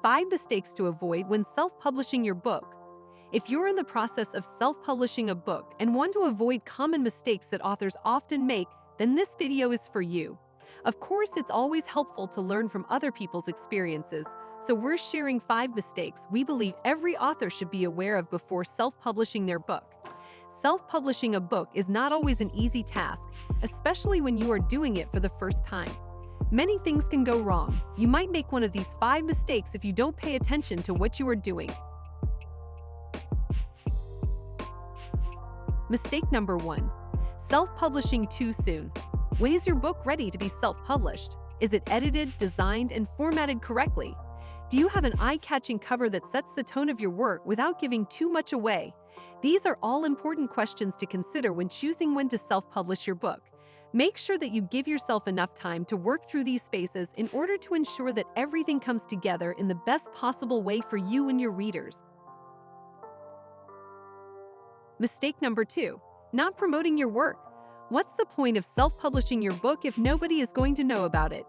5 mistakes to avoid when self-publishing your book. If you're in the process of self-publishing a book and want to avoid common mistakes that authors often make, then this video is for you. Of course, it's always helpful to learn from other people's experiences, so we're sharing 5 mistakes we believe every author should be aware of before self-publishing their book. Self-publishing a book is not always an easy task, especially when you are doing it for the first time. Many things can go wrong. You might make one of these 5 mistakes if you don't pay attention to what you are doing. Mistake number 1. Self-publishing too soon. When is your book ready to be self-published? Is it edited, designed, and formatted correctly? Do you have an eye-catching cover that sets the tone of your work without giving too much away? These are all important questions to consider when choosing when to self-publish your book. Make sure that you give yourself enough time to work through these phases in order to ensure that everything comes together in the best possible way for you and your readers. Mistake number 2. Not promoting your work. What's the point of self-publishing your book if nobody is going to know about it?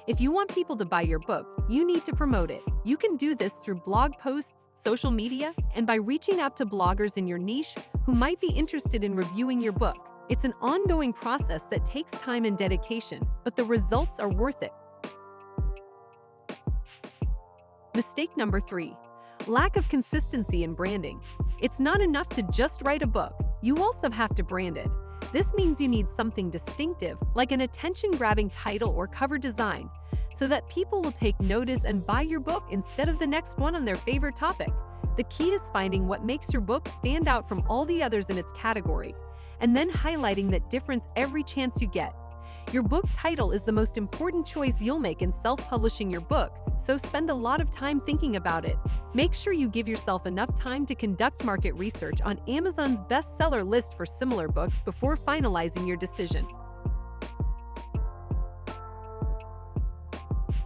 If you want people to buy your book, you need to promote it. You can do this through blog posts, social media, and by reaching out to bloggers in your niche who might be interested in reviewing your book. It's an ongoing process that takes time and dedication, but the results are worth it. Mistake number 3. Lack of consistency in branding. It's not enough to just write a book. You also have to brand it. This means you need something distinctive, like an attention-grabbing title or cover design, so that people will take notice and buy your book instead of the next one on their favorite topic. The key is finding what makes your book stand out from all the others in its category, and then highlighting that difference every chance you get. Your book title is the most important choice you'll make in self-publishing your book, so spend a lot of time thinking about it. Make sure you give yourself enough time to conduct market research on Amazon's bestseller list for similar books before finalizing your decision.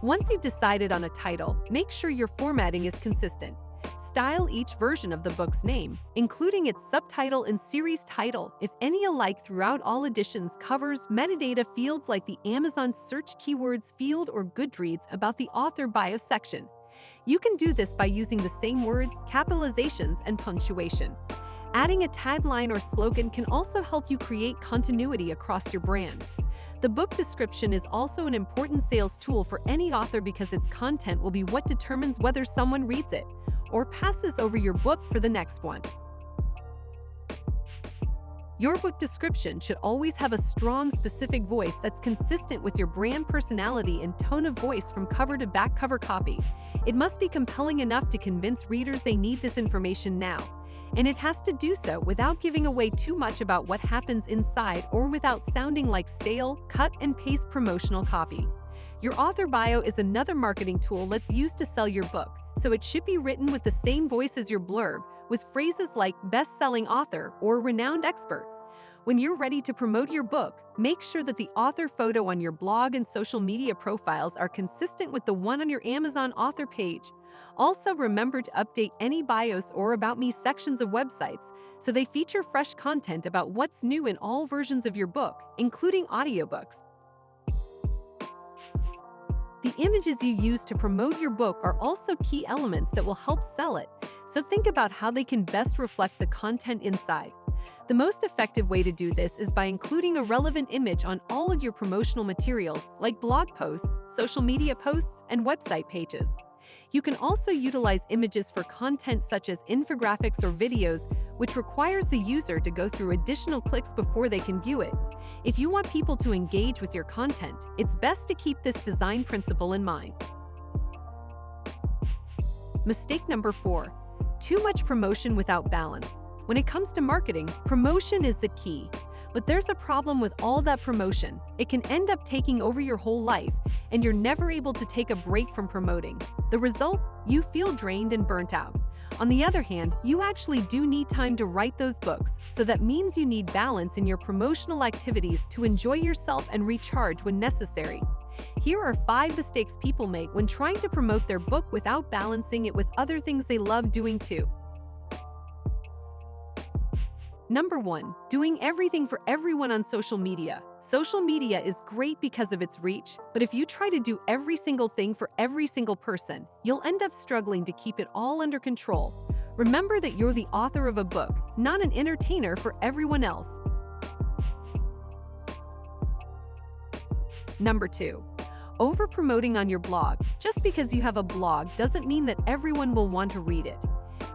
Once you've decided on a title, make sure your formatting is consistent. Style each version of the book's name, including its subtitle and series title, if any, alike throughout all editions. Covers, metadata fields like the Amazon search keywords field or Goodreads about the author bio section. You can do this by using the same words, capitalizations, and punctuation. Adding a tagline or slogan can also help you create continuity across your brand. The book description is also an important sales tool for any author because its content will be what determines whether someone reads it or passes over your book for the next one. Your book description should always have a strong, specific voice that's consistent with your brand personality and tone of voice from cover to back cover copy. It must be compelling enough to convince readers they need this information now, and it has to do so without giving away too much about what happens inside or without sounding like stale, cut-and-paste promotional copy. Your author bio is another marketing tool that's used to sell your book, so it should be written with the same voice as your blurb, with phrases like best-selling author or renowned expert. When you're ready to promote your book, make sure that the author photo on your blog and social media profiles are consistent with the one on your Amazon author page. Also, remember to update any bios or About Me sections of websites so they feature fresh content about what's new in all versions of your book, including audiobooks. The images you use to promote your book are also key elements that will help sell it, so think about how they can best reflect the content inside. The most effective way to do this is by including a relevant image on all of your promotional materials, like blog posts, social media posts, and website pages. You can also utilize images for content such as infographics or videos, which requires the user to go through additional clicks before they can view it. If you want people to engage with your content, it's best to keep this design principle in mind. Mistake number 4. Too much promotion without balance. When it comes to marketing, promotion is the key. But there's a problem with all that promotion. It can end up taking over your whole life, and you're never able to take a break from promoting. The result? You feel drained and burnt out. On the other hand, you actually do need time to write those books, so that means you need balance in your promotional activities to enjoy yourself and recharge when necessary. Here are 5 mistakes people make when trying to promote their book without balancing it with other things they love doing too. Number 1. Doing everything for everyone on social media. Social media is great because of its reach, but if you try to do every single thing for every single person, you'll end up struggling to keep it all under control. Remember that you're the author of a book, not an entertainer for everyone else. Number 2. Over-promoting on your blog. Just because you have a blog doesn't mean that everyone will want to read it.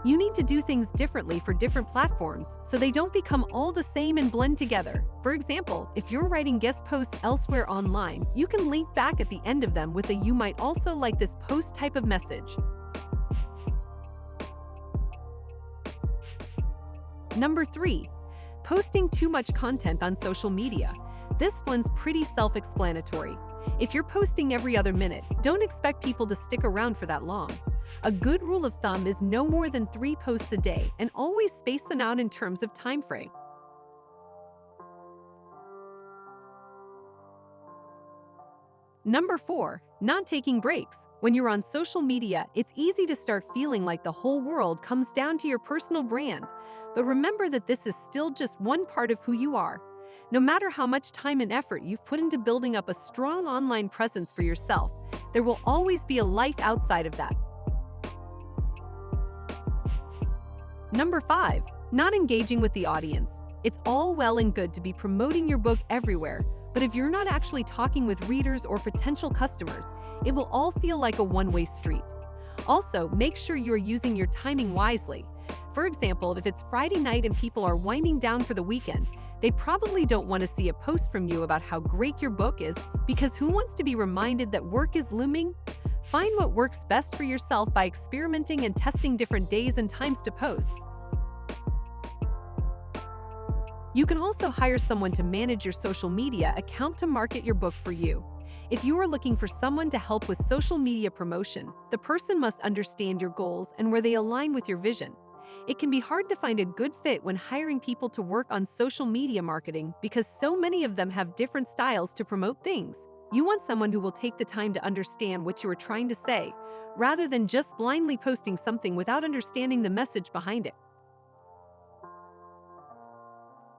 You need to do things differently for different platforms so they don't become all the same and blend together. For example, if you're writing guest posts elsewhere online, you can link back at the end of them with a "you might also like this post" type of message. Number 3. Posting too much content on social media. This one's pretty self-explanatory. If you're posting every other minute, don't expect people to stick around for that long. A good rule of thumb is no more than 3 posts a day, and always space them out in terms of time frame. Number 4. Not taking breaks. When you're on social media, it's easy to start feeling like the whole world comes down to your personal brand. But remember that this is still just one part of who you are. No matter how much time and effort you've put into building up a strong online presence for yourself, there will always be a life outside of that. Number 5. Not engaging with the audience. It's all well and good to be promoting your book everywhere, but if you're not actually talking with readers or potential customers, it will all feel like a one-way street. Also, make sure you're using your timing wisely. For example, if it's Friday night and people are winding down for the weekend, they probably don't want to see a post from you about how great your book is, because who wants to be reminded that work is looming? Find what works best for yourself by experimenting and testing different days and times to post. You can also hire someone to manage your social media account to market your book for you. If you are looking for someone to help with social media promotion, the person must understand your goals and where they align with your vision. It can be hard to find a good fit when hiring people to work on social media marketing because so many of them have different styles to promote things. You want someone who will take the time to understand what you are trying to say, rather than just blindly posting something without understanding the message behind it.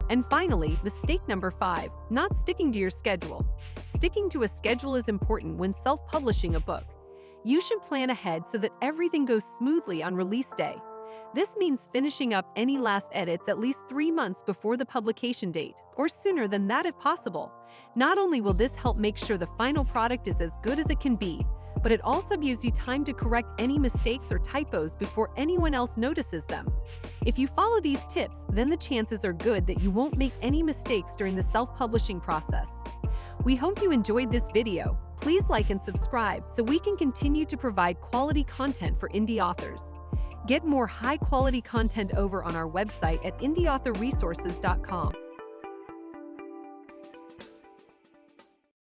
And finally, mistake number 5, not sticking to your schedule. Sticking to a schedule is important when self-publishing a book. You should plan ahead so that everything goes smoothly on release day. This means finishing up any last edits at least 3 months before the publication date, or sooner than that if possible. Not only will this help make sure the final product is as good as it can be, but it also gives you time to correct any mistakes or typos before anyone else notices them. If you follow these tips, then the chances are good that you won't make any mistakes during the self-publishing process. We hope you enjoyed this video. Please like and subscribe so we can continue to provide quality content for indie authors. Get more high-quality content over on our website at indieauthorresources.com.